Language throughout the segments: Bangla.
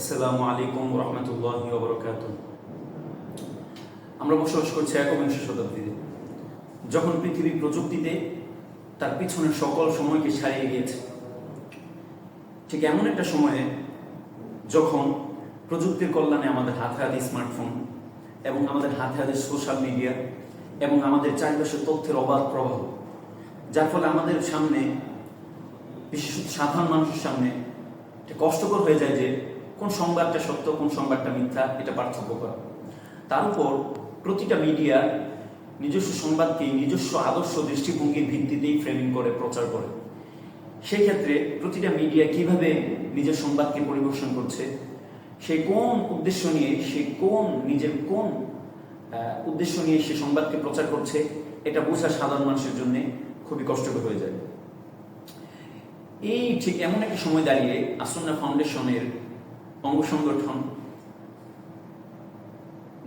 আসসালামু আলাইকুম রহমতুল্লাহি ওয়া বারাকাতুহু। আমরা বসবাস করছি একবিংশ শতাব্দীতে, যখন পৃথিবী প্রযুক্তিতে তার পিছনের সকল সময়কে ছাড়িয়ে গিয়েছে। ঠিক এমন একটা সময়ে যখন প্রযুক্তির কল্যাণে আমাদের হাতে হাতে স্মার্টফোন এবং আমাদের হাতে হাতে সোশ্যাল মিডিয়া এবং আমাদের চারপাশে তথ্যের অবাধ প্রবাহ, যার ফলে আমাদের সামনে, বিশেষত সাধারণ মানুষের সামনে কষ্টকর হয়ে যায় যে কোন সংবাদটা সত্য, কোন সংবাদটা মিথ্যা, এটা পার্থক্য করা। তার উপর প্রতিটা মিডিয়া নিজস্ব সংবাদকে নিজস্ব আদর্শ দৃষ্টিভঙ্গির ভিত্তিতেই ফ্রেমিং করে প্রচার করে। সেই ক্ষেত্রে প্রতিটা মিডিয়া কিভাবে নিজের সংবাদকে পরিবেশন করছে, সে কোন উদ্দেশ্য নিয়ে, সে নিজের কোন উদ্দেশ্য নিয়ে সে সংবাদকে প্রচার করছে, এটা বোঝা সাধারণ মানুষের জন্য খুবই কষ্টকর হয়ে যায়। এই ঠিক এমন একটা সময় দাঁড়িয়ে আসন্না ফাউন্ডেশনের অঙ্গ সংগঠন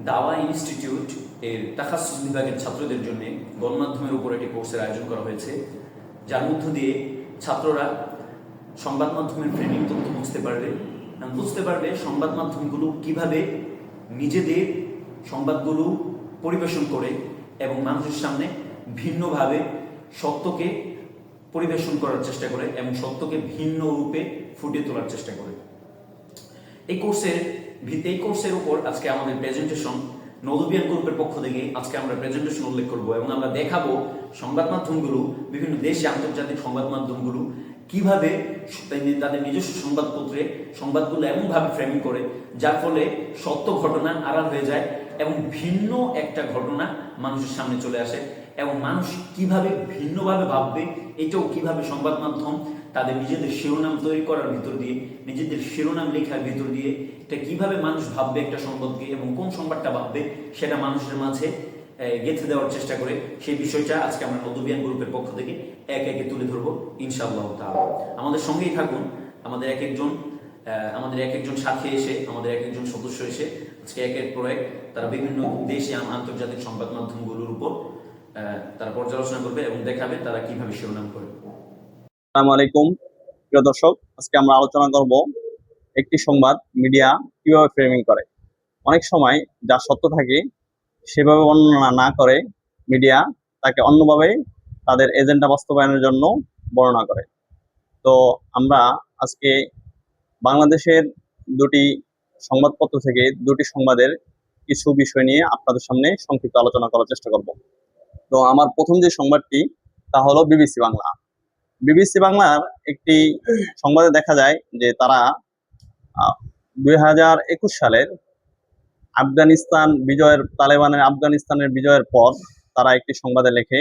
দাওয়া ইনস্টিটিউট এর তাখাসুস বিভাগের ছাত্রদের জন্য গণমাধ্যমের উপর একটি কোর্সের আয়োজন করা হয়েছে, যার মধ্য দিয়ে ছাত্ররা সংবাদ মাধ্যমের ফ্রেমিং তথ্য বুঝতে পারবে সংবাদ মাধ্যমগুলো কিভাবে নিজেদের সংবাদগুলো পরিবেশন করে এবং মানুষের সামনে ভিন্নভাবে সত্যকে পরিবেশন করার চেষ্টা করে এবং সত্যকে ভিন্ন রূপে ফুটিয়ে তোলার চেষ্টা করে। এই কোর্সের উপর আজকে আমাদের প্রেজেন্টেশন নদবিয়ান গ্রুপের পক্ষ থেকে আজকে আমরা প্রেজেন্টেশন উল্লেখ করব এবং আমরা দেখাবো সংবাদ মাধ্যমগুলো, বিভিন্ন দেশে আন্তর্জাতিক সংবাদ মাধ্যমগুলো কিভাবে তাদের নিজস্ব সংবাদপত্রে সংবাদগুলো এমনভাবে ফ্রেমিং করে যার ফলে সত্য ঘটনা আড়াল হয়ে যায় এবং ভিন্ন একটা ঘটনা মানুষের সামনে চলে আসে এবং মানুষ কিভাবে ভিন্নভাবে ভাববে, এটাও কিভাবে সংবাদ মাধ্যম তাদের নিজেদের শিরোনাম তৈরি করার ভিতর দিয়ে, নিজেদের শিরোনাম লেখার ভিতর দিয়ে এটা কিভাবে মানুষ ভাববে একটা সংবাদকে এবং কোন সংবাদটা ভাববে সেটা মানুষের মাঝে গেঁথে দেওয়ার চেষ্টা করে। সেই বিষয়টা আজকে আমরা নদবিয়ান গ্রুপের পক্ষ থেকে একে একে তুলে ধরবো ইনশাআল্লাহ তাআলা। আমাদের সঙ্গেই থাকুন। আমাদের এক একজন সাথী এসে, আমাদের এক একজন সদস্য এসে আজকে একের পর এক তারা বিভিন্ন দেশে আন্তর্জাতিক সংবাদ মাধ্যমগুলোর উপর তারা পর্যালোচনা করবে এবং দেখাবে তারা কিভাবে শিরোনাম করে। আসসালামু আলাইকুম প্রিয় দর্শক, আজকে আমরা আলোচনা করব একটি সংবাদ মিডিয়া কিভাবে ফ্রেমিং করে। অনেক সময় যা সত্য থাকে সেভাবে বর্ণনা না করে মিডিয়া তাকে অন্যভাবে তাদের এজেন্ডা বাস্তবায়নের জন্য বর্ণনা করে। তো আমরা আজকে বাংলাদেশের দুটি সংবাদপত্র থেকে দুটি সংবাদের কিছু বিষয় নিয়ে আপনাদের সামনে সংক্ষিপ্ত আলোচনা করার চেষ্টা করব। তো আমার প্রথম যে সংবাদটি তা হলো বিবিসি বাংলার একটি সংবাদে দেখা যায় যে তারা 2021 সালের তালেবানের আফগানিস্তানের বিজয়ের পর তারা একটি সংবাদে লেখে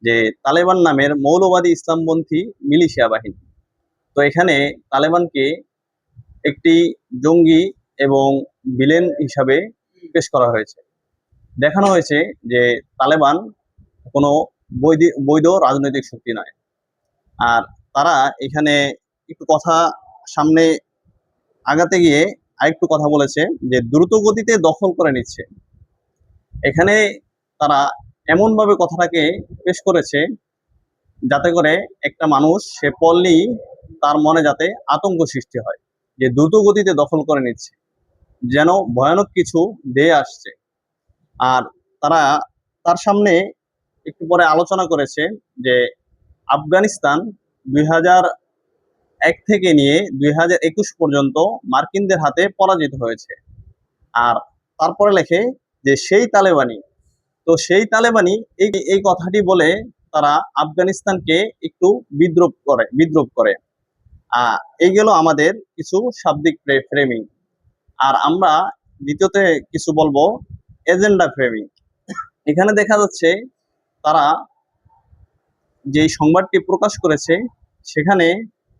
যে তালেবান নামের মৌলবাদী ইসলামপন্থী মিলিশিয়া বাহিনী। তো এখানে তালেবানকে একটি জঙ্গি এবং ভিলেন হিসাবে পেশ করা হয়েছে। দেখানো হয়েছে যে তালেবান কোনো বৈধ রাজনৈতিক শক্তি নয়। আর তারা এখানে একটু কথা সামনে আগাতে গিয়ে আরেকটু কথা বলেছে যে দ্রুত গতিতে দখল করে নিচ্ছে। এখানে তারা এমনভাবে কথাটাকে পেশ করেছে যাতে করে একটা মানুষ সে পড়লেই তার মনে যাতে আতঙ্ক সৃষ্টি হয় যে দ্রুত গতিতে দখল করে নিচ্ছে, যেন ভয়ানক কিছু দিয়ে আসছে। আর তারা তার সামনে একটু পরে আলোচনা করেছে যে আফগানিস্তান 2001 থেকে নিয়ে 2021 পর্যন্ত মার্কিনদের হাতে পরাজিত হয়েছে। আর তারপরে লেখে যে সেই তালেবানি এই কথাটি বলে তারা আফগানিস্তানকে একটু বিদ্রুপ করে। এই গেল আমাদের কিছু শাব্দিক ফ্রেমিং। আর আমরা দ্বিতীয়তে কিছু বলবো এজেন্ডা ফ্রেমিং। এখানে দেখা যাচ্ছে তারা যে সংবাদটি প্রকাশ করেছে সেখানে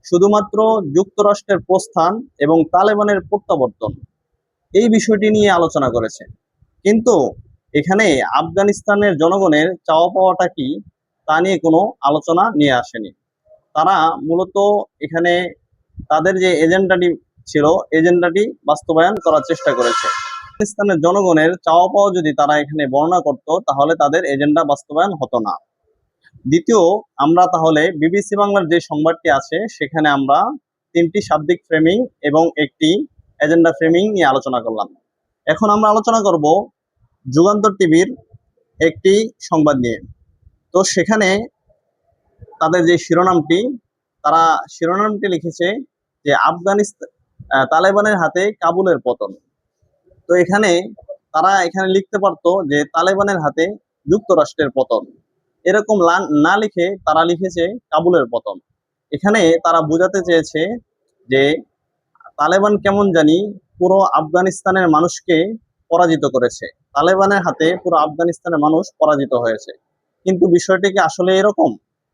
শুধুমাত্র যুক্তরাষ্ট্রের প্রস্থান এবং তালেবানের প্রত্যাবর্তন এই বিষয়টি নিয়ে আলোচনা করেছে, কিন্তু এখানে আফগানিস্তানের জনগণের চাওয়া পাওয়াটা কি তা নিয়ে কোনো আলোচনা নিয়ে আসেনি। তারা মূলত এখানে তাদের যে এজেন্ডাটি বাস্তবায়ন করার চেষ্টা করেছে। আফগানিস্তানের জনগণের চাওয়া পাওয়া যদি তারা এখানে বর্ণনা করত তাহলে তাদের এজেন্ডা বাস্তবায়ন হতো না। দ্বিতীয়, আমরা তাহলে বিবিসি বাংলার যে সংবাদটি আছে সেখানে আমরা 3টি শাব্দিক ফ্রেমিং এবং একটি এজেন্ডা ফ্রেমিং নিয়ে আলোচনা করলাম। এখন আমরা আলোচনা করব যুগান্তর টিভির একটি সংবাদ নিয়ে। তো সেখানে তাদের যে শিরোনামটি লিখেছে যে আফগানিস্তান তালেবানের হাতে কাবুলের পতন। তো তারা এখানে লিখতে পারতো যে তালেবানের হাতে যুক্তরাষ্ট্রের পতন, এরকম না লিখে তারা লিখেছে কাবুলের পতন। এখানে তারা বোঝাতে চেয়েছে যে তালেবান কেমন জানি পুরো আফগানিস্তানের মানুষকে পরাজিত করেছে, তালেবানের হাতে পুরো আফগানিস্তানের মানুষ পরাজিত হয়েছে। কিন্তু বিষয়টি কি আসলে এরকম?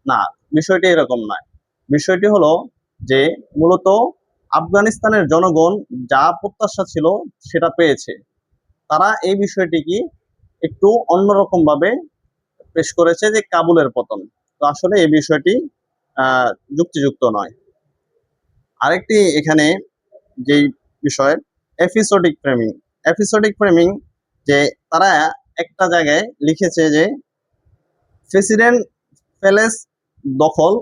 না, বিষয়টি এরকম নয়। বিষয়টি হলো যে মূলত আফগানিস্তানের জনগণ যা প্রত্যাশা ছিল সেটা পেয়েছে। তারা এই বিষয়টিকে একটু অন্যরকম ভাবে পেশ করেছে যে কাবুলের পতন। তো আসলে এই বিষয়টি যুক্তিযুক্ত নয়। আরেকটি এখানে যে বিষয় এপিসোডিক ফ্রেমিং যে তারা একটা জায়গায় লিখেছে যে প্রেসিডেন্ট প্যালেস দখল,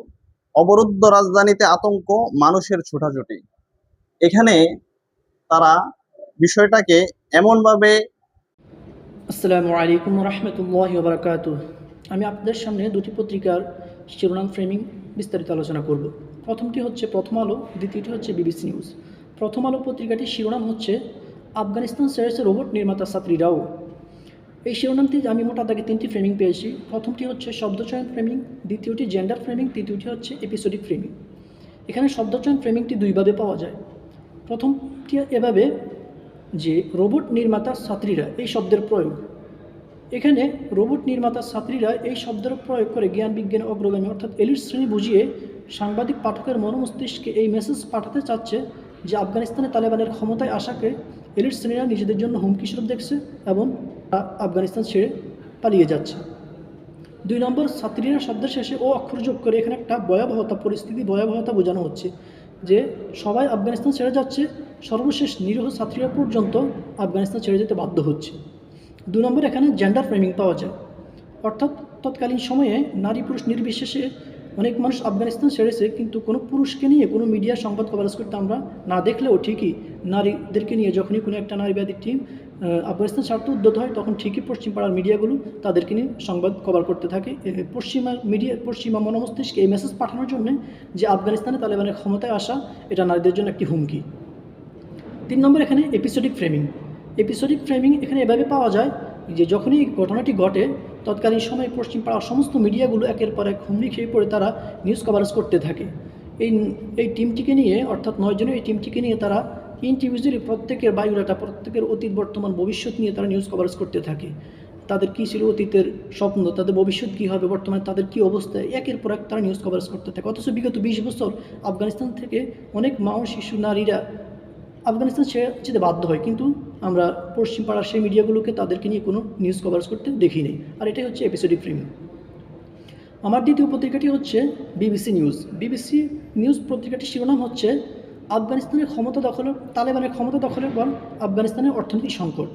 অবরুদ্ধ রাজধানীতে আতঙ্ক, মানুষের ছোটাছুটি। এখানে তারা বিষয়টাকে এমনভাবে আসসালামু আলাইকুম রহমতুল্লাহি ওয়া বারাকাতুহু। আমি আপনাদের সামনে দুটি পত্রিকার শিরোনাম ফ্রেমিং বিস্তারিত আলোচনা করব। প্রথমটি হচ্ছে প্রথম আলো, দ্বিতীয়টি হচ্ছে বিবিসি নিউজ। প্রথম আলো পত্রিকাটির শিরোনাম হচ্ছে আফগানিস্তান ছেড়েছে রোবট নির্মাতা ছাত্রীরাও। এই শিরোনামটি আমি মোটা দাগে তিনটি ফ্রেমিং পেয়েছি। প্রথমটি হচ্ছে শব্দচয়ন ফ্রেমিং, দ্বিতীয়টি জেন্ডার ফ্রেমিং, তৃতীয়টি হচ্ছে এপিসোডিক ফ্রেমিং। এখানে শব্দচয়ন ফ্রেমিংটি দুইভাবে পাওয়া যায়। প্রথমটি এভাবে যে রোবট নির্মাতা ছাত্রীরা এই শব্দের প্রয়োগ। এখানে রোবট নির্মাতা ছাত্রীরা এই শব্দের প্রয়োগ করে জ্ঞান বিজ্ঞানের অগ্রগামী অর্থাৎ এলিট শ্রেণী বুঝিয়ে সাংবাদিক পাঠকের মনোমস্তিষ্কে এই মেসেজ পাঠাতে চাচ্ছে যে আফগানিস্তানে তালেবানের ক্ষমতায় আসাকে এলিট শ্রেণীরা নিজেদের জন্য হুমকি স্বরূপ দেখছে এবং আফগানিস্তান ছেড়ে পালিয়ে যাচ্ছে। 2 নম্বর, ছাত্রীরা শব্দের শেষে ও অক্ষর যোগ করে এখানে একটা ভয়াবহতা বোঝানো হচ্ছে যে সবাই আফগানিস্তান ছেড়ে যাচ্ছে, সর্বশেষ নিরীহ ছাত্রীরা পর্যন্ত আফগানিস্তান ছেড়ে যেতে বাধ্য হচ্ছে। 2 নম্বর, এখানে জেন্ডার ফ্রেমিং পাওয়া যায়, অর্থাৎ তৎকালীন সময়ে নারী পুরুষ নির্বিশেষে অনেক মানুষ আফগানিস্তান ছেড়েছে, কিন্তু কোনো পুরুষকে নিয়ে কোনো মিডিয়া সংবাদ কভারেজ করতে আমরা না দেখলেও ঠিকই নারীদেরকে নিয়ে যখনই কোনো একটা নারীবাদী টিম আফগানিস্তান ছাড়তে উদ্যত হয় তখন ঠিকই পশ্চিম পাড়ার মিডিয়াগুলো তাদেরকে নিয়ে সংবাদ কভার করতে থাকে পশ্চিমা মনোমস্তিষ্কে এই মেসেজ পাঠানোর জন্য যে আফগানিস্তানে তালেবানের ক্ষমতায় আসা এটা নারীদের জন্য একটি হুমকি। 3 নম্বর, এখানে এপিসোডিক ফ্রেমিং এখানে এভাবে পাওয়া যায় যে যখনই ঘটনাটি ঘটে তৎকালীন সময়ে পশ্চিম পাড়ার সমস্ত মিডিয়াগুলো একের পর এক হুমড়ি খেয়ে পড়ে তারা নিউজ কভারেজ করতে থাকে। এই টিমটিকে নিয়ে অর্থাৎ 9 জনের এই টিমটিকে নিয়ে তারা ইন্ডিভিজুয়ালি প্রত্যেকের বায়োডাটা, প্রত্যেকের অতীত বর্তমান ভবিষ্যৎ নিয়ে তারা নিউজ কভারেজ করতে থাকে। তাদের কী ছিল অতীতের স্বপ্ন, তাদের ভবিষ্যৎ কী হবে, বর্তমানে তাদের কী অবস্থা, একের পর এক তারা নিউজ কভারেজ করতে থাকে। অথচ বিগত 20 বছর আফগানিস্তান থেকে অনেক মা ও শিশু নারীরা আফগানিস্তান ছেড়ে যেতে বাধ্য হয়, কিন্তু আমরা পশ্চিম পাড়ার সেই মিডিয়াগুলোকে তাদেরকে নিয়ে কোনো নিউজ কভারেজ করতে দেখি নেই। আর এটাই হচ্ছে এপিসোডিক ফ্রেমিং। আমার দ্বিতীয় পত্রিকাটি হচ্ছে বিবিসি নিউজ পত্রিকাটির শিরোনাম হচ্ছে তালেবানের ক্ষমতা দখলের পর আফগানিস্তানের অর্থনৈতিক সংকট।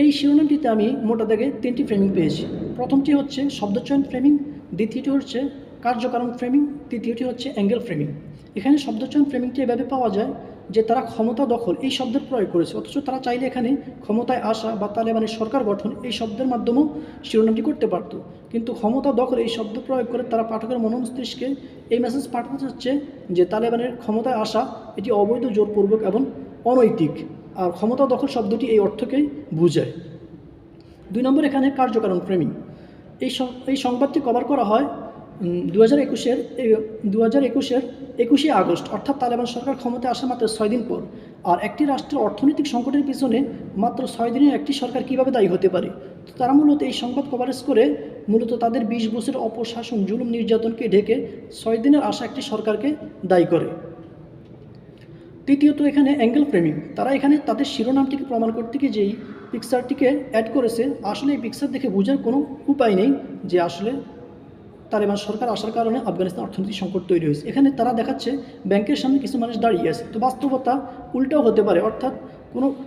এই শিরোনামটিতে আমি মোটা দাগে 3টি ফ্রেমিং পেয়েছি। প্রথমটি হচ্ছে শব্দচয়ন ফ্রেমিং, দ্বিতীয়টি হচ্ছে কার্যকারণ ফ্রেমিং, তৃতীয়টি হচ্ছে অ্যাঙ্গেল ফ্রেমিং। এখানে শব্দচয়ন ফ্রেমিংটি এভাবে পাওয়া যায় যে তারা ক্ষমতা দখল এই শব্দের প্রয়োগ করেছে, অথচ তারা চাইলে এখানে ক্ষমতায় আসা বা তালেবানের সরকার গঠন এই শব্দের মাধ্যমেও শিরোনামটি করতে পারত, কিন্তু ক্ষমতা দখল এই শব্দ প্রয়োগ করে তারা পাঠকের মনোমস্তিষ্কে এই মেসেজ পাঠাতে চাচ্ছে যে তালেবানের ক্ষমতায় আসা এটি অবৈধ, জোরপূর্বক এবং অনৈতিক। আর ক্ষমতা দখল শব্দটি এই অর্থকেই বোঝায়। 2 নম্বর, এখানে কার্যকারণ ফ্রেমিং। এই সংবাদটি কভার করা হয় 2021-এর 21শে আগস্ট, অর্থাৎ তালেবান সরকার ক্ষমতায় আসা মাত্র 6 দিন পর। আর একটি রাষ্ট্রের অর্থনৈতিক সংকটের পিছনে মাত্র 6 দিনের একটি সরকার কীভাবে দায়ী হতে পারে? তারা মূলত এই সংবাদ কভারেজ করে মূলত তাদের 20 বছরের অপশাসন, জুলুম, নির্যাতনকে ঢেকে 6 দিনের আসা একটি সরকারকে দায়ী করে। তৃতীয়ত, এখানে অ্যাঙ্গেল ফ্রেমিং। তারা এখানে তাদের শিরোনামটিকে প্রমাণ করতে গিয়ে যেই পিকচারটিকে অ্যাড করেছে, আসলে এই পিকচার দেখে বোঝার কোনো উপায় নেই যে আসলে তালেবান সরকার আসার কারণে আফগানিস্তান অর্থনৈতিক সংকট তৈরি হয়েছে। এখানে তারা দেখাচ্ছে ব্যাংকের সামনে কিছু মানুষ দাঁড়িয়ে আছে, তো বাস্তবতা উল্টাও হতে পারে, অর্থাৎ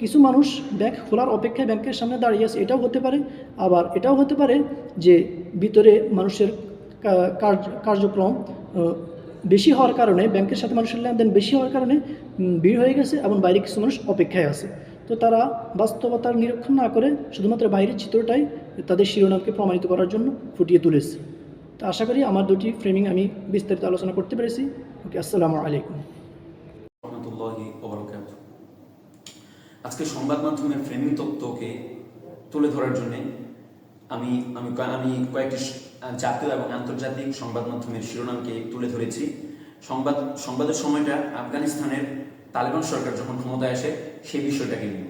কিছু মানুষ ব্যাংক খোলার অপেক্ষায় ব্যাংকের সামনে দাঁড়িয়ে আছে, এটাও হতে পারে। আবার এটাও হতে পারে যে ভিতরে মানুষের কার্যক্রম বেশি হওয়ার কারণে, ব্যাংকের সাথে মানুষের লেনদেন বেশি হওয়ার কারণে ভিড় হয়ে গেছে এবং বাইরে কিছু মানুষ অপেক্ষায় আছে। তো তারা বাস্তবতার নিরীক্ষণ না করে শুধুমাত্র বাইরের চিত্রটাই তাদের শিরোনামকে প্রমাণিত করার জন্য ফুটিয়ে তুলেছে। তো আশা করি আমার দুটি ফ্রেমিং আমি বিস্তারিত আলোচনা করতে পেরেছি। ওকে, আসসালামু আলাইকুম। রহমতুল্লাহি ওয়া বারাকাতুহু। আজকে সংবাদ মাধ্যমের ফ্রেমিং তত্ত্বকে তুলে ধরার জন্য আমি আমি আমি কয়েকটি জাতীয় এবং আন্তর্জাতিক সংবাদ মাধ্যমের শিরোনামকে তুলে ধরেছি। সংবাদের সময়টা আফগানিস্তানের তালেবান সরকার যখন ক্ষমতায় আসে সেই বিষয়টাকে নিয়ে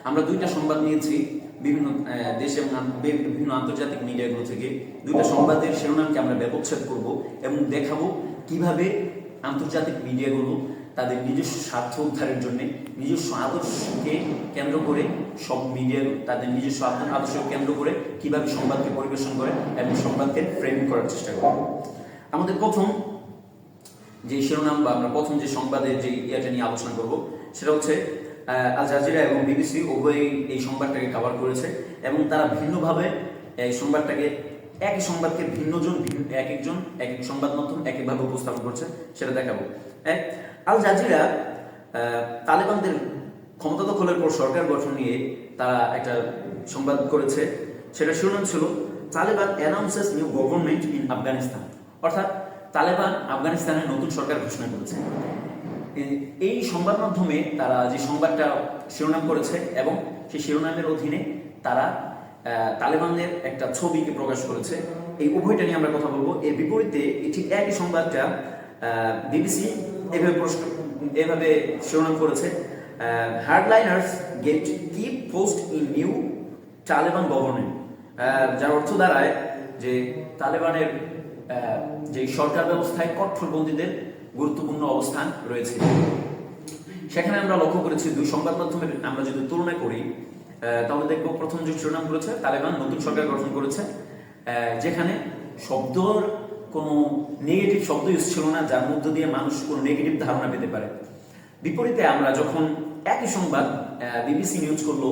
আমরা দুইটা সংবাদ নিয়েছি বিভিন্ন দেশে বিভিন্ন আন্তর্জাতিক মিডিয়াগুলো থেকে। দুইটা সংবাদের শিরোনামকে আমরা ব্যবচ্ছেদ করব এবং দেখাবো কিভাবে আন্তর্জাতিক মিডিয়াগুলো তাদের নিজস্ব স্বার্থ উদ্ধারের জন্য নিজস্ব আদর্শকে কেন্দ্র করে সব মিডিয়া তাদের নিজস্ব আদর্শকে কেন্দ্র করে কিভাবে সংবাদকে পরিবেশন করে এবং সংবাদকে ফ্রেম করার চেষ্টা করে। আমাদের প্রথম যে শিরোনাম বা আমরা প্রথম যে সংবাদের যে ইয়েটা নিয়ে আলোচনা করব সেটা হচ্ছে আল জাজিরা এবং বিবিসি উভয়ই এই সংবাদটাকে কভার করেছে এবং তারা ভিন্নভাবে এই সংবাদটাকে একই সংবাদকে এক এক সংবাদ মাধ্যম একইভাবে উপস্থাপন করছে, সেটা দেখাবো। আল জাজিরা তালেবানদের ক্ষমতা দখলের পর সরকার গঠন নিয়ে তারা একটা সংবাদ করেছে, সেটা শিরোনাম ছিল Taliban announces new government in Afghanistan, অর্থাৎ তালেবান আফগানিস্তানের নতুন সরকার ঘোষণা করেছে। এই সংবাদ মাধ্যমে তারা যে সংবাদটা শিরোনাম করেছে এবং সেই শিরোনামের অধীনে তারা তালেবানদের একটা ছবিকে প্রকাশ করেছে। এই উভয়টা নিয়ে আমরা কথা বলবো। এর বিপরীতে ঠিক একই সংবাদটা বিবিসি এভাবে শিরোনাম করেছে, হেডলাইনার্স গেট কি post in new Taliban government, যার অর্থ দাঁড়ায় যে তালেবানের যে সরকার ব্যবস্থায় কট্টরপন্থীদের গুরুত্বপূর্ণ অবস্থান রয়েছে। সেখানে আমরা লক্ষ্য করেছি দুই সংবাদ মাধ্যমের আমরা যদি তুলনা করি তাহলে দেখবো প্রথম যে শিরোনাম করেছে তালেবান নতুন সরকার গঠন করেছে, যেখানে শব্দর কোনো নেগেটিভ শব্দ ইউজ ছিল না যার মধ্য দিয়ে মানুষ কোনো নেগেটিভ ধারণা পেতে পারে। বিপরীতে আমরা যখন একই সংবাদ বিবিসি নিউজ করলো,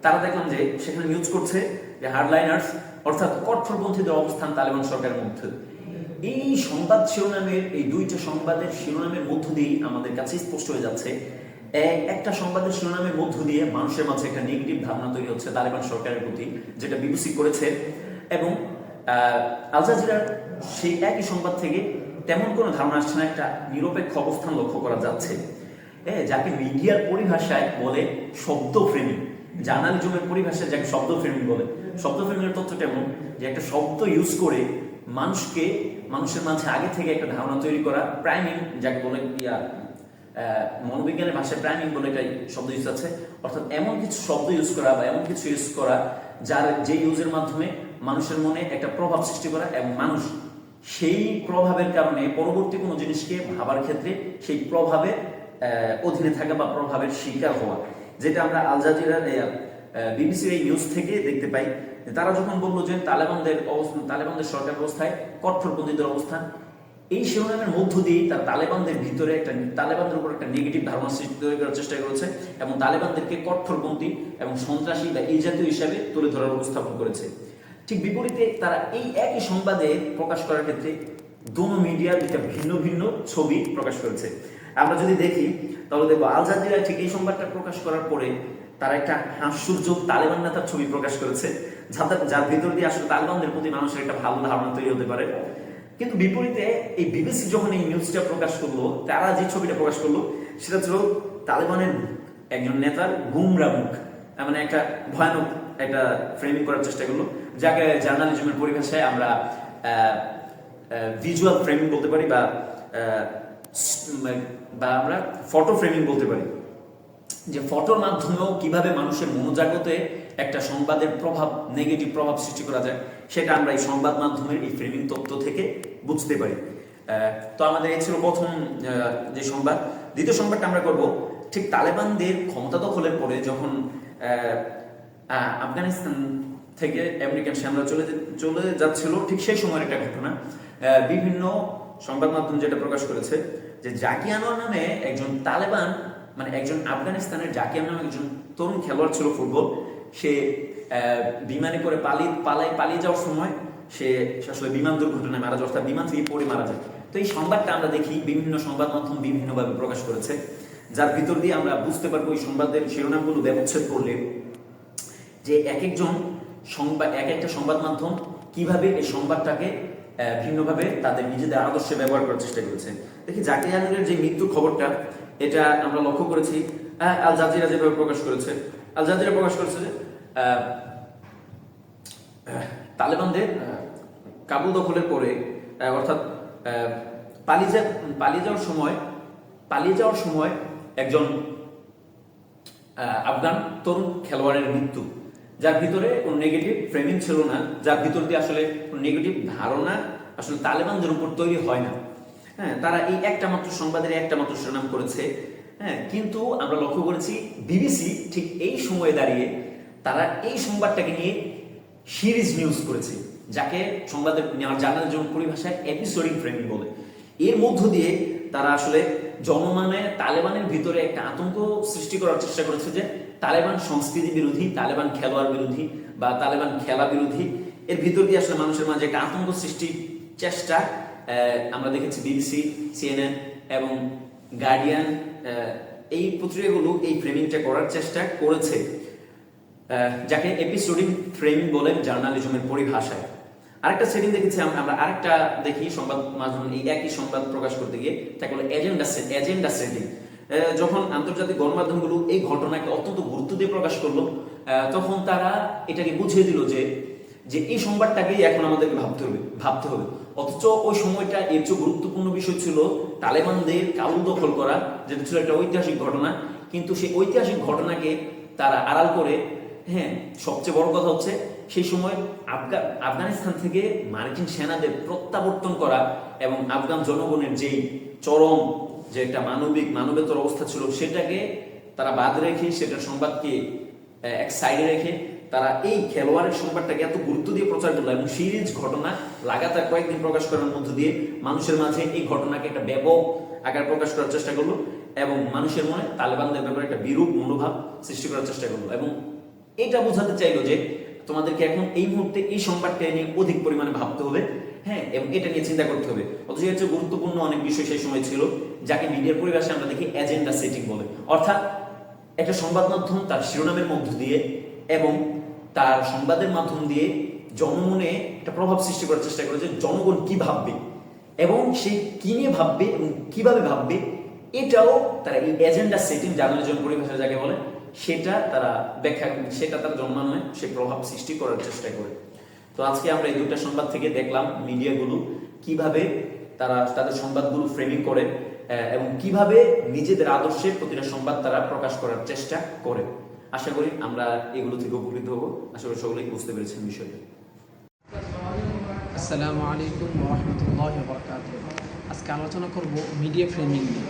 তারা দেখলাম যে সেখানে নিউজ করছে যে হার্ডলাইনার্স অর্থাৎ কট্টরপন্থীদের অবস্থান তালেবান সরকারের মধ্যে। এই সংবাদ শিরোনামের এই দুইটা সংবাদের শিরোনামের মধ্য দিয়ে আমাদের কাছে স্পষ্ট হয়ে যাচ্ছে একটা সংবাদের শিরোনামের মধ্য দিয়ে মানুষের মাঝে একটা নেগেটিভ ধারণা তৈরি হচ্ছে তালেবান সরকারের প্রতি, যেটা বিবিসি করেছে, এবং আল জাজিরার সেই একই সংবাদ থেকে তেমন কোনো ধারণা আসছে না, একটা নিরপেক্ষ অবস্থান লক্ষ্য করা যাচ্ছে, যাকে মিডিয়ার পরিভাষায় বলে শব্দ ফ্রেমিং, জার্নালিজমের পরিভাষায় যাকে শব্দ ফ্রেমিং বলে। শব্দ ফ্রেমিংয়ের তথ্যটা এমন যে একটা শব্দ ইউজ করে মানুষের মাঝে আগে থেকে একটা ধারণা তৈরি করা, প্রাইমিং যাকে বলে, মনোবিজ্ঞানের ভাষায় প্রাইমিং বলে একটা শব্দ ইউজ আছে, অর্থাৎ এমন কিছু শব্দ ইউজ করা বা এমন কিছু ইউজ করা যে ইউজের মাধ্যমে মানুষের মনে একটা প্রভাব সৃষ্টি করা এবং মানুষ সেই প্রভাবের কারণে পরবর্তী কোনো জিনিসকে ভাবার ক্ষেত্রে সেই প্রভাবের অধীনে থাকা বা প্রভাবের শিকার হওয়া, যেটা আমরা আল জাজিরার বিবিসির এই নিউজ থেকে দেখতে পাই। তারা যখন বললো যে তালেবানদের সরকার ব্যবস্থায় কট্টরপন্থীদের অবস্থান, এই শিরোনামের মধ্য দিয়েই তার তালেবানদের ভিতরে তালেবানদের উপর একটা নেগেটিভ ধারণা সৃষ্টি করার চেষ্টা করেছে এবং তালেবানদেরকে কট্টরপন্থী এবং সন্ত্রাসী বা এই জাতীয় হিসাবে তুলে ধরার উপস্থাপন করেছে। ঠিক বিপরীতে তারা এই একই সংবাদে প্রকাশ করার ক্ষেত্রে দোনো মিডিয়া দুটা ভিন্ন ভিন্ন ছবি প্রকাশ করেছে। আমরা যদি দেখি তাহলে দেখবো আল জাজিরা ঠিক এই সংবাদটা প্রকাশ করার পরে তারা একটা হাস্যোজ্জ্বল তালেবান নেতার ছবি প্রকাশ করেছে, যার ভিতর দিয়ে আসলে তালেবানদের প্রতি মানুষের একটা ভালো ধারণা তৈরি হতে পারে। কিন্তু বিপরীতে এই বিবিসি যখন এই নিউজটা প্রকাশ করলো, তারা যে ছবিটা প্রকাশ করলো সেটা ছিল তালেবানের একজন নেতার গুমরা মুখ, মানে একটা ভয়ানক একটা ফ্রেমিং করার চেষ্টা করলো, যাকে জার্নালিজমের পরিভাষায় আমরা ভিজুয়াল ফ্রেমিং বলতে পারি বা আমরা ফটো ফ্রেমিং বলতে পারি, যে ফটোর মাধ্যমেও কিভাবে মানুষের মনোজাগতে একটা সংবাদের নেগেটিভ প্রভাব সৃষ্টি করা যায়, সেটা আমরা এই সংবাদ মাধ্যমের এই ফ্রেমিং তত্ত্ব থেকে বুঝতে পারি। তো আমাদের এই ছিল প্রথম যে সংবাদ। দ্বিতীয় সংবাদটা আমরা করব ঠিক তালেবানদের ক্ষমতা দখলের পরে যখন আফগানিস্তান থেকে আমেরিকান সেনারা চলে যাচ্ছিল, ঠিক সেই সময়ের একটা ঘটনা। বিভিন্ন সংবাদ মাধ্যম যেটা প্রকাশ করেছে যে জাকি আনোয়ার নামে একজন তালেবান, মানে একজন আফগানিস্তানের জাকি আনোয়ার নামে একজন তরুণ খেলোয়াড় ছিল ফুটবল, সে বিমানে করে পালিয়ে যাওয়ার সময় সে আসলে বিমান দুর্ঘটনায় মারা যায়, অর্থাৎ বিমান থেকে পড়ে মারা যায়। তো এই সংবাদটা আমরা দেখি বিভিন্ন সংবাদ মাধ্যম বিভিন্নভাবে প্রকাশ করেছে, যার ভিতর দিয়ে আমরা বুঝতে পারবো এই সংবাদের শিরোনামগুলো ব্যবচ্ছেদ করলে যে এক একটা সংবাদ মাধ্যম কিভাবে এই সংবাদটাকে ভিন্নভাবে তাদের নিজেদের আদর্শে ব্যবহার করার চেষ্টা করেছে। দেখি জাকির আলীর যে মৃত্যু খবরটা, এটা আমরা লক্ষ্য করেছি আল জাজিরা যেভাবে প্রকাশ করেছে। আল জাজিরা প্রকাশ করেছে যে তালেবানদের কাবুল দখলের পরে অর্থাৎ পালিয়ে যাওয়ার সময় একজন আফগান তরুণ খেলোয়াড়ের মৃত্যু, যার ভিতরে কোনো নেগেটিভ ফ্রেমিং ছিল না, যার ভিতর দিয়ে আসলে কোনো নেগেটিভ ধারণা আসলে তালেবানদের উপর তৈরি হয় না। হ্যাঁ, তারা এই একটা মাত্র সংবাদের একটা মাত্র শিরোনাম করেছে। হ্যাঁ, কিন্তু আমরা লক্ষ্য করেছি বিবিসি ঠিক এই সময়ে দাঁড়িয়ে তারা এই সংবাদটাকে নিয়ে সিরিজ নিউজ করেছে, যাকে সংবাদের জার্নালের জন্য পরিভাষায় এপিসোডিক ফ্রেমিং বলে। এর মধ্য দিয়ে তারা আসলে জনমানে তালেবানের ভিতরে একটা আতঙ্ক সৃষ্টি করার চেষ্টা করেছে যে তালেবান সংস্কৃতি বিরোধী, তালেবান খেলোয়াড় বিরোধী বা তালেবান খেলা বিরোধী। এর ভিতর দিয়ে আসলে মানুষের মাঝে একটা আতঙ্ক সৃষ্টির চেষ্টা আমরা দেখেছি বিবিসি, সিএনএন এবং গার্ডিয়ান, এই পত্রিকাগুলো এই ফ্রেমিংটা করার চেষ্টা করেছে, যাকে এপিসোডিক ফ্রেমিং বলেন জার্নালিজমের পরিভাষায়। আরেকটা সেটিং দেখেছি আমরা, আরেকটা দেখি সংবাদ মাধ্যম এই একই সংবাদ প্রকাশ করতে গিয়ে তাকে বলে এজেন্ডা সেটিং। যখন আন্তর্জাতিক গণমাধ্যমগুলো এই ঘটনাকে অত্যন্ত গুরুত্ব দিয়ে প্রকাশ করলো, তখন তারা এটাকে বুঝিয়ে দিল যে এই সংবাদটাকেই এখন আমাদেরকে ভাবতে হবে। অথচ ওই সময়টা এর চেয়ে গুরুত্বপূর্ণ বিষয় ছিল তালেবানদের কাবুল দখল করা, যেটা ছিল একটা ঐতিহাসিক ঘটনা। কিন্তু সেই ঐতিহাসিক ঘটনাকে তারা আড়াল করে, হ্যাঁ, সবচেয়ে বড় কথা হচ্ছে সেই সময় আফগানিস্তান থেকে মার্কিন সেনাদের প্রত্যাবর্তন করা এবং আফগান জনগণের যেই চরম যে একটা মানবেতর অবস্থা ছিল, সেটাকে তারা বাদ রেখে, সেটার সংবাদকে এক সাইডে রেখে তারা এই খেলোয়াড়ের সংবাদটাকে এত গুরুত্ব দিয়ে প্রচার করলো এবং সিরিজ ঘটনা লাগাতার কয়েকদিন প্রকাশ করার মধ্য দিয়ে মানুষের মাঝে এই ঘটনাকে একটা ব্যাপক আকার প্রকাশ করার চেষ্টা করলো এবং মানুষের মনে তালেবানদের ব্যাপারে একটা বিরূপ মনোভাব সৃষ্টি করার চেষ্টা করলো এবং এটা বোঝাতে চাইলো যে তোমাদেরকে এখন এই মুহূর্তে এই সংবাদটা নিয়ে অধিক পরিমাণে ভাবতে হবে, হ্যাঁ, এবং এটা নিয়ে চিন্তা করতে হবে। অথচ হচ্ছে গুরুত্বপূর্ণ অনেক বিষয় সেই সময় ছিল, যাকে মিডিয়ার পরিভাষায় আমরা দেখি এজেন্ডা সেটিং বলে। অর্থাৎ একটা সংবাদ মাধ্যম তার শিরোনামের মধ্য দিয়ে এবং তার সংবাদের মাধ্যম দিয়ে জনমনে একটা প্রভাব সৃষ্টি করার চেষ্টা করে যে জনগণ কি ভাববে এবং সে কি নিয়ে ভাববে এবং কিভাবে ভাববে, এটাও তারা এই এজেন্ডা সেটিং জার্নালিজম পরিভাষা যাকে বলে সেটা তারা ব্যাখ্যা, সেটা তার জন্মানো সে প্রভাব সৃষ্টি করার চেষ্টা করে। তো আজকে আমরা এই দুটো সংবাদ থেকে দেখলাম মিডিয়াগুলো কিভাবে তারা তাদের সংবাদগুলো ফ্রেমিং করে এবং কিভাবে নিজেদের আদর্শে প্রতিটা সংবাদ তারা প্রকাশ করার চেষ্টা করে। আশা করি আমরা এগুলো থেকে উপকৃত হবো। আশা করি সকলেই বুঝতে পেরেছেন বিষয়টা। আসসালামু আলাইকুম ওয়া রাহমাতুল্লাহি ওয়া বারাকাতুহু। আজকে আলোচনা করব মিডিয়া ফ্রেমিং নিয়ে।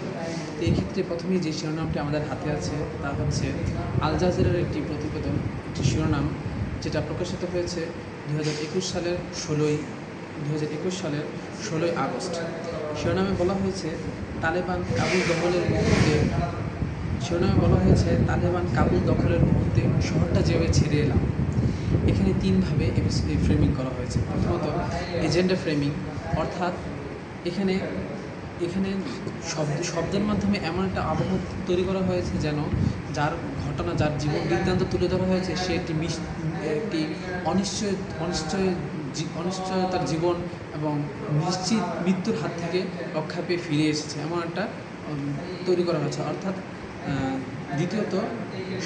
তো এই ক্ষেত্রে প্রথমেই যে শিরোনামটি আমাদের হাতে আছে তা হচ্ছে আল জাজিরার একটি প্রতিবেদন, একটি শিরোনাম যেটা প্রকাশিত হয়েছে 2021 সালের 16ই আগস্ট। শিরোনামে বলা হয়েছে তালেবান কাবুল দখলের মুহূর্তে শহরটা যেভাবে ছেড়ে এলাম। এখানে তিনভাবে ফ্রেমিং করা হয়েছে। প্রথমত এজেন্ডা ফ্রেমিং, অর্থাৎ এখানে শব্দের মাধ্যমে এমন একটা আবহাওয়া তৈরি করা হয়েছে যেন যার ঘটনা, যার জীবন বৃত্তান্ত তুলে ধরা হয়েছে সে একটি অনিশ্চয়তার জীবন এবং নিশ্চিত মৃত্যুর হাত থেকে রক্ষা পেয়ে ফিরে এসেছে, এমন একটা তৈরি করা হয়েছে। অর্থাৎ দ্বিতীয়ত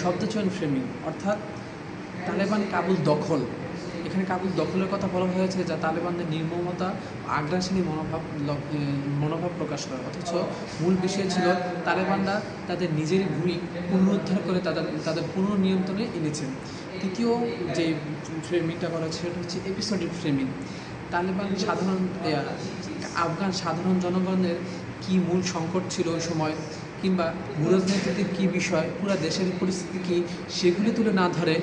শব্দচয়ন ফ্রেমিং, অর্থাৎ তালেবান কাবুল দখল। এখানে কাবুল দখলের কথা বলা হয়েছে, যা তালেবানদের নির্মমতা, আগ্রাসী মনোভাব প্রকাশ করে। অথচ মূল বিষয় ছিল তালেবানরা তাদের নিজেরই ভূমি পুনরুদ্ধার করে তাদের পুনর্নিয়ন্ত্রণে এনেছেন। তৃতীয় যে ফ্রেমিংটা করা হচ্ছে সেটা হচ্ছে এপিসোডিক ফ্রেমিং। তালেবান আফগান সাধারণ জনগণের কি মূল সংকট ছিল ওই সময়, কিংবা ভূরাজনীতির কী বিষয়, পুরা দেশের পরিস্থিতি কী, সেগুলি তুলে না ধরে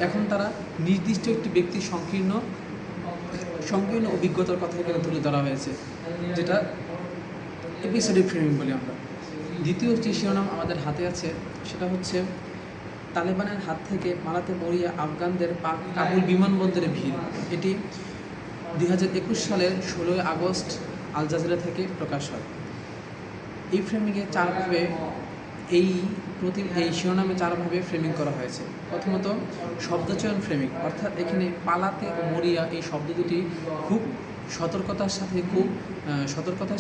এখন তারা নির্দিষ্ট একটি ব্যক্তির সংকীর্ণ অভিজ্ঞতার কথা এখানে তুলে ধরা হয়েছে, যেটা এপিসোডিক ফ্রেমিং বলি আমরা। দ্বিতীয় যে শিরোনাম আমাদের হাতে আছে সেটা হচ্ছে তালেবানের হাত থেকে পালাতে মরিয়া আফগানদের কাবুল বিমানবন্দরে ভিড়। এটি 2021 সালের 16ই আগস্ট আল জাজিরা থেকে প্রকাশ হয়। এই ফ্রেমিংয়ে চারভাবে এই শিরোনামে চারভাবে ফ্রেমিং করা হয়েছে। প্রথমত শব্দচয়ন ফ্রেমিং, অর্থাৎ এখানে পালাতে ও মরিয়া এই শব্দ দুটি খুব সতর্কতার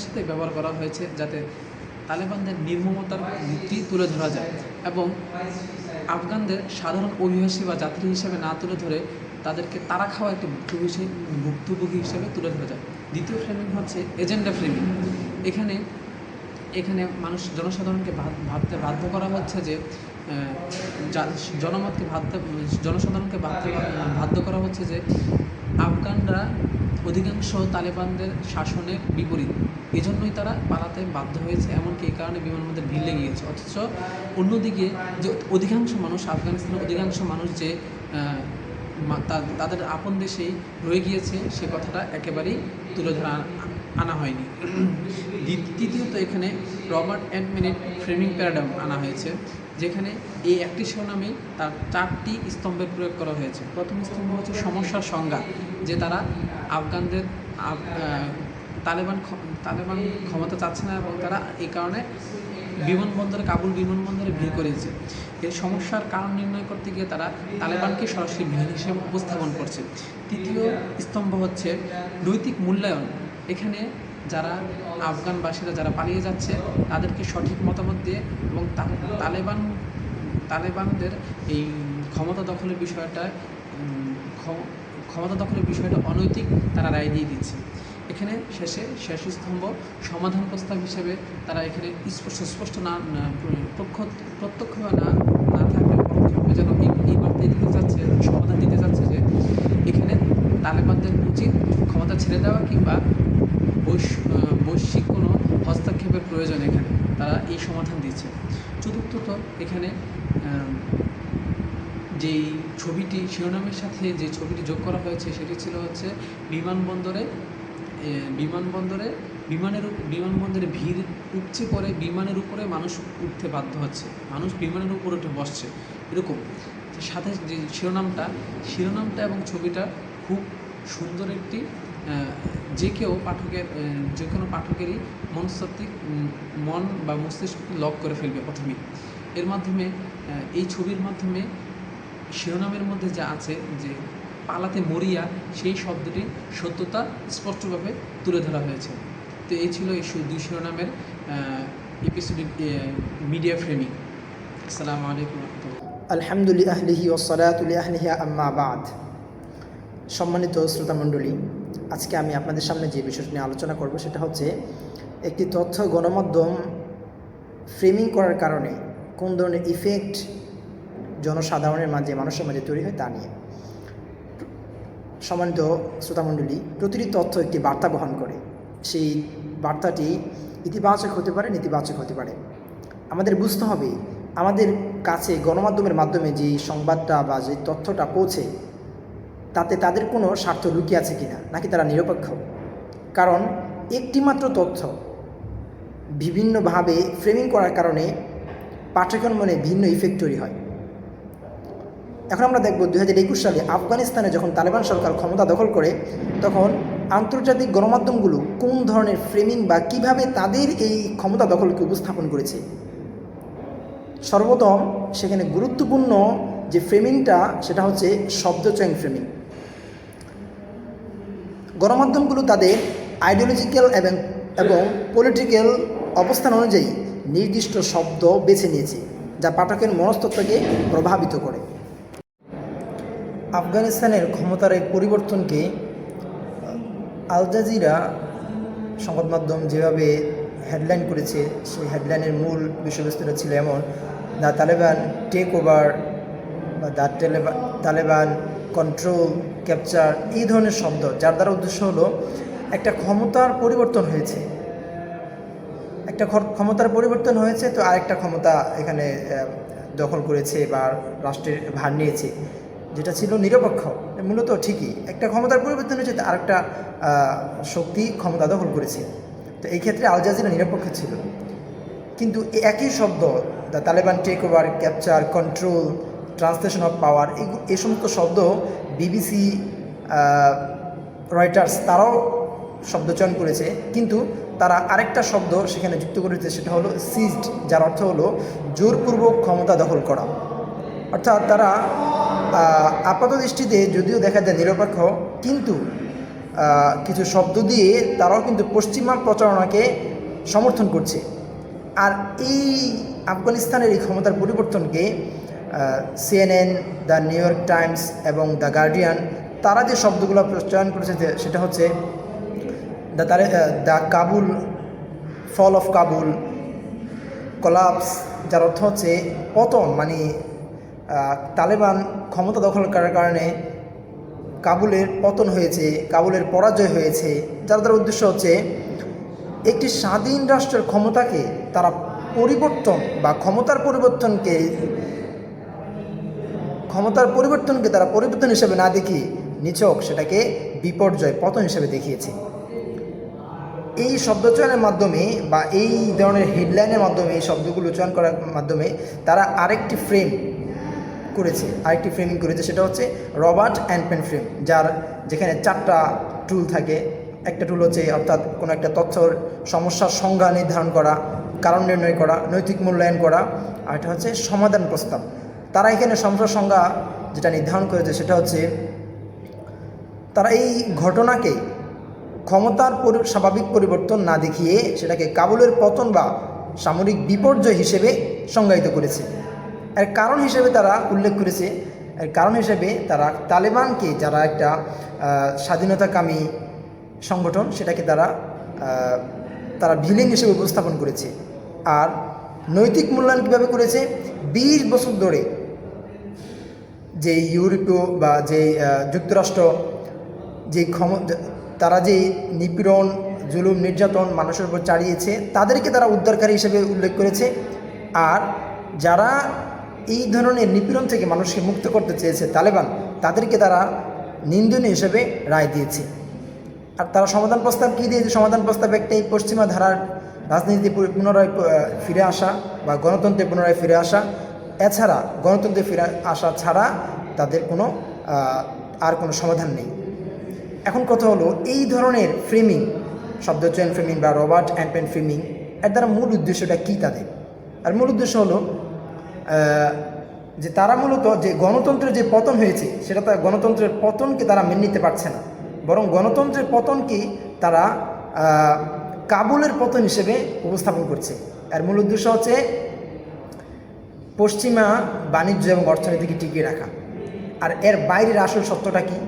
সাথে ব্যবহার করা হয়েছে, যাতে তালেবানদের নির্মমতার দিকটি তুলে ধরা যায় এবং আফগানদের সাধারণ অভিবাসী বা যাত্রী হিসেবে না তুলে ধরে তাদেরকে তারা খাওয়া একটি ভুক্তভোগী হিসেবে তুলে ধরা যায়। দ্বিতীয় ফ্রেমিং হচ্ছে এজেন্ডা ফ্রেমিং। এখানে জনসাধারণকে ভাবতে বাধ্য করা হচ্ছে যে জনসাধারণকে বাধ্য করা হচ্ছে যে আফগানরা অধিকাংশ তালেবানদের শাসনের বিপরীত, এজন্যই তারা পালাতে বাধ্য হয়েছে, এমনকি এই কারণে বিমানবন্দরে ভিড় লেগে গেছে। অথচ অন্যদিকে যে আফগানিস্তানের অধিকাংশ মানুষ যে তাদের আপন দেশেই রয়ে গিয়েছে, সে কথাটা একেবারেই তুলে আনা হয়নি। তৃতীয়ত এখানে Robert and minute framing paradigm আনা হয়েছে, যেখানে এই একটি শিরোনামে তার 4টি স্তম্ভের প্রয়োগ করা হয়েছে। প্রথম স্তম্ভ হচ্ছে সমস্যার সংজ্ঞা, যে তারা আফগানদের তালেবান ক্ষমতা চাচ্ছে না এবং তারা এই কারণে কাবুল বিমানবন্দরে ভিড় করেছে। এই সমস্যার কারণ নির্ণয় করতে গিয়ে তারা তালেবানকে সরাসরি ভিলেন হিসেবে উপস্থাপন করছে। তৃতীয় স্তম্ভ হচ্ছে নৈতিক মূল্যায়ন। এখানে যারা আফগানবাসীরা যারা পালিয়ে যাচ্ছে তাদেরকে সঠিক মতামত দিয়ে এবং তালেবানদের এই ক্ষমতা দখলের বিষয়টা অনৈতিক তারা রায় দিয়ে দিচ্ছে। এখানে শেষ স্তম্ভ সমাধান প্রস্তাব হিসেবে তারা এখানে স্পষ্ট প্রত্যক্ষভাবে না থাকলে পরোক্ষভাবে যেন এই বার্তায় সমাধান দিতে যাচ্ছে যে এখানে তালেবানদের উচিত ক্ষমতা ছেড়ে দেওয়া কিংবা বৈশ্বিক কোনো হস্তক্ষেপের প্রয়োজন, এখানে তারা এই সমাধান দিচ্ছে। চতুর্থত এখানে যেই ছবিটি শিরোনামের সাথে যে ছবিটি যোগ করা হয়েছে সেটি ছিল হচ্ছে বিমানবন্দরে ভিড় উপচে পড়ে বিমানের উপরে মানুষ উঠতে বাধ্য হচ্ছে, মানুষ বিমানের উপর উঠে বসছে, এরকম। সাথে যে শিরোনামটা এবং ছবিটা খুব সুন্দর একটি যে কোনো পাঠকেরই মনস্তাত্ত্বিক মন বা মস্তিষ্ক লক করে ফেলবে প্রথমেই। এর মাধ্যমে এই ছবির মাধ্যমে শিরোনামের মধ্যে যা আছে যে পালাতে মরিয়া, সেই শব্দটির সত্যতা স্পষ্টভাবে তুলে ধরা হয়েছে। তো এই ছিল এই দুই শিরোনামের এপিসোডিক মিডিয়া ফ্রেমিং। আসসালামু আলাইকুম রহমতুল্লাহ। আলহামদুলিল্লাহ ওয়াসসালাতু আহলিহি আম্মা বাদ। সম্মানিত শ্রোতামণ্ডলী, আজকে আমি আপনাদের সামনে যে বিষয়টি নিয়ে আলোচনা করব সেটা হচ্ছে একটি তথ্য গণমাধ্যম ফ্রেমিং করার কারণে কোন ধরনের ইফেক্ট জনসাধারণের মাঝে, মানুষের মাঝে তৈরি হয় তা নিয়ে। সম্মানিত শ্রোতামণ্ডলী, প্রতিটি তথ্য একটি বার্তা বহন করে। সেই বার্তাটি ইতিবাচক হতে পারে, নেতিবাচক হতে পারে। আমাদের বুঝতে হবে আমাদের কাছে গণমাধ্যমের মাধ্যমে যে সংবাদটা বা যে তথ্যটা পৌঁছে তাতে তাদের কোনো স্বার্থ লুকিয়ে আছে কিনা, নাকি তারা নিরপেক্ষ। কারণ একটিমাত্র তথ্য বিভিন্নভাবে ফ্রেমিং করার কারণে পাঠকের মনে ভিন্ন ইফেক্ট তৈরি হয়। এখন আমরা দেখব 2021 সালে আফগানিস্তানে যখন তালেবান সরকার ক্ষমতা দখল করে, তখন আন্তর্জাতিক গণমাধ্যমগুলো কোন ধরনের ফ্রেমিং বা কিভাবে তাদের এই ক্ষমতা দখলকে উপস্থাপন করেছে। সর্বপ্রথম সেখানে গুরুত্বপূর্ণ যে ফ্রেমিংটা সেটা হচ্ছে শব্দচয়ন ফ্রেমিং। গণমাধ্যমগুলো তাদের আইডিওলজিক্যাল এবং পলিটিক্যাল অবস্থান অনুযায়ী নির্দিষ্ট শব্দ বেছে নিয়েছে, যা পাঠকের মনস্তত্ত্বকে প্রভাবিত করে। আফগানিস্তানের ক্ষমতার এই পরিবর্তনকে আল জাজিরা সংবাদ মাধ্যম যেভাবে হেডলাইন করেছে, সেই হেডলাইনের মূল বিষয়বস্তুটা ছিল এমন: দ্য তালেবান টেক ওভার বা দ্য তালেবান কন্ট্রোল, ক্যাপচার, এই ধরনের শব্দ, যার দ্বারা উদ্দেশ্য হলো একটা ক্ষমতার পরিবর্তন হয়েছে, তো আরেকটা ক্ষমতা এখানে দখল করেছে বা রাষ্ট্রের ভার নিয়েছে, যেটা ছিল নিরপেক্ষ। মূলত ঠিকই একটা ক্ষমতার পরিবর্তন হয়েছে, আরেকটা শক্তি ক্ষমতা দখল করেছে। তো এই ক্ষেত্রে আল জাজিরা নিরপেক্ষ ছিল। কিন্তু একই শব্দ the Taliban take over, capture, control, translation of power, এই সমস্ত শব্দ বিবিসি, রয়টার্স তারাও শব্দচয়ন করেছে, কিন্তু তারা আরেকটা শব্দ সেখানে যুক্ত করেছে, সেটা হলো সিজড, যার অর্থ হলো জোরপূর্বক ক্ষমতা দখল করা। অর্থাৎ তারা আপাত দৃষ্টিতে যদিও দেখা যায় নিরপেক্ষ, কিন্তু কিছু শব্দ দিয়ে তারাও কিন্তু পশ্চিমা প্রচারণাকে সমর্থন করছে। আর এই আফগানিস্তানের এই ক্ষমতার পরিবর্তনকে CNN, the New York Times এবং দ্য গার্ডিয়ান তারা যে শব্দগুলো প্রচয়ন করেছে সেটা হচ্ছে the Kabul, fall of Kabul, collapse, যার অর্থ হচ্ছে পতন, মানে তালেবান ক্ষমতা দখল করার কারণে কাবুলের পতন হয়েছে, কাবুলের পরাজয় হয়েছে, যার দ্বারা উদ্দেশ্য হচ্ছে একটি স্বাধীন রাষ্ট্রের ক্ষমতাকে তারা পরিবর্তন বা ক্ষমতার পরিবর্তনকে তারা পরিবর্তন হিসেবে না দেখিয়ে নিছক সেটাকে বিপর্যয়, পতন হিসেবে দেখিয়েছে। এই শব্দচয়নের মাধ্যমে বা এই ধরনের হেডলাইনের মাধ্যমে, এই শব্দগুলো চয়ন করার মাধ্যমে তারা আরেকটি ফ্রেমিং করেছে, সেটা হচ্ছে রবার্ট অ্যান্ড পেন ফ্রেম, যেখানে 4টা টুল থাকে। একটা টুল হচ্ছে অর্থাৎ কোনো একটা তথ্যর সমস্যার সংজ্ঞা নির্ধারণ করা, কারণ নির্ণয় করা, নৈতিক মূল্যায়ন করা, আর এটা হচ্ছে সমাধান প্রস্তাব। তারা এখানে সমস্যার সংজ্ঞা যেটা নির্ধারণ করেছে সেটা হচ্ছে তারা এই ঘটনাকে ক্ষমতার স্বাভাবিক পরিবর্তন না দেখিয়ে সেটাকে কাবুলের পতন বা সামরিক বিপর্যয় হিসেবে সংজ্ঞায়িত করেছে। এর কারণ হিসেবে তারা উল্লেখ করেছে, তারা তালেবানকে, যারা একটা স্বাধীনতাকামী সংগঠন, সেটাকে তারা ভিলেন হিসেবে উপস্থাপন করেছে। আর নৈতিক মূল্যায়ন কীভাবে করেছে? 20 বছর ধরে যে ইউরোপীয় বা যে যুক্তরাষ্ট্র যে তারা যে নিপীড়ন, জুলুম, নির্যাতন মানুষের উপর চালিয়েছে, তাদেরকে তারা উদ্ধারকারী হিসেবে উল্লেখ করেছে। আর যারা এই ধরনের নিপীড়ন থেকে মানুষকে মুক্ত করতে চেয়েছে তালেবান, তাদেরকে তারা নিন্দনীয় হিসেবে রায় দিয়েছে। আর তারা সমাধান প্রস্তাব কী দিয়েছে? সমাধান প্রস্তাব একটাই, পশ্চিমা ধারার রাজনীতি পুনরায় ফিরে আসা বা গণতন্ত্রে পুনরায় ফিরে আসা। এছাড়া গণতন্ত্রে ফিরে আসা ছাড়া তাদের আর কোনো সমাধান নেই। এখন কথা হলো, এই ধরনের ফ্রেমিং, শব্দচয়ন ফ্রেমিং বা রবার্ট অ্যান্ড পেন ফ্রেমিং, এর দ্বারা মূল উদ্দেশ্যটা কী তাদের? আর মূল উদ্দেশ্য হলো যে তারা মূলত যে গণতন্ত্রের যে পতন হয়েছে, সেটা তার গণতন্ত্রের পতনকে তারা মেনে নিতে পারছে না, বরং গণতন্ত্রের পতনকে তারা কাবুলের পতন হিসেবে উপস্থাপন করছে। এর মূল উদ্দেশ্য হচ্ছে পশ্চিমা বাণিজ্য এবং অর্থনীতিকে টিকিয়ে রাখা। আর এর বাইরের আসল সত্যটা কি?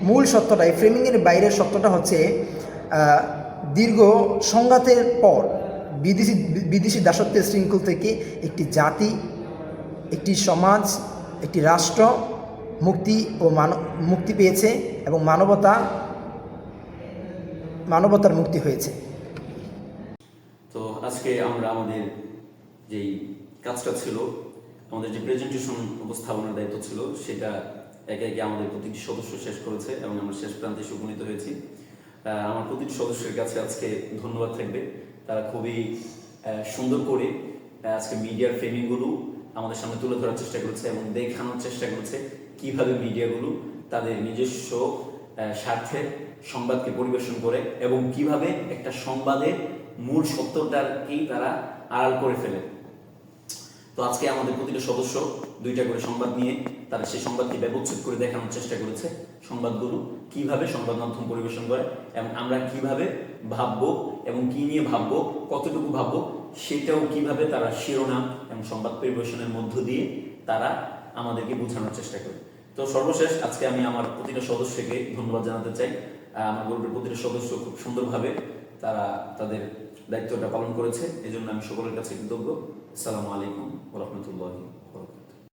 মূল সত্যটা, এই ফ্রেমিংয়ের বাইরের সত্যটা হচ্ছে দীর্ঘ সংঘাতের পর বিদেশি দাসত্বের শৃঙ্খল থেকে একটি জাতি, একটি সমাজ, একটি রাষ্ট্র মুক্তি পেয়েছে এবং মানবতার মুক্তি হয়েছে। তো আজকে আমরা আমাদের যেই কাজটা ছিল, আমাদের যে প্রেজেন্টেশন উপস্থাপনার দায়িত্ব ছিল, সেটা একে একে আমাদের প্রতিটি সদস্য শেষ করেছে এবং আমরা শেষ প্রান্তে উপনীত হয়েছি। আমার প্রতিটি সদস্যের কাছে আজকে ধন্যবাদ থাকবে। তারা খুবই সুন্দর করে আজকে মিডিয়ার ফ্রেমিংগুলো আমাদের সামনে তুলে ধরার চেষ্টা করেছে এবং দেখানোর চেষ্টা করেছে কিভাবে মিডিয়াগুলো তাদের নিজস্ব স্বার্থে সংবাদকে পরিবেশন করে এবং কিভাবে একটা সংবাদের মূল সত্যটাকেই তারা আড়াল করে ফেলে। তো আজকে আমাদের প্রতিটা সদস্য 2টা করে সংবাদ নিয়ে তারা সেই সংবাদকে ব্যবচ্ছেদ করে দেখানোর চেষ্টা করেছে, সংবাদগুলো কিভাবে সংবাদ মাধ্যম পরিবেশন করে এবং আমরা কিভাবে ভাববো এবং কি নিয়ে ভাববো, কতটুকু ভাববো, সেটাও কিভাবে তারা শিরোনাম এবং সংবাদ পরিবেশনের মধ্য দিয়ে তারা আমাদেরকে বোঝানোর চেষ্টা করে। তো সর্বশেষ আজকে আমি আমার প্রতিটা সদস্যকে ধন্যবাদ জানাতে চাই। আমার গ্রুপের প্রতিটা সদস্য খুব সুন্দরভাবে তারা তাদের দায়িত্বটা পালন করেছে, এজন্য আমি সকলের কাছে কৃতজ্ঞ। আসসালামু আলাইকুম ওয়া রাহমাতুল্লাহি ওয়া বারাকাতুহু।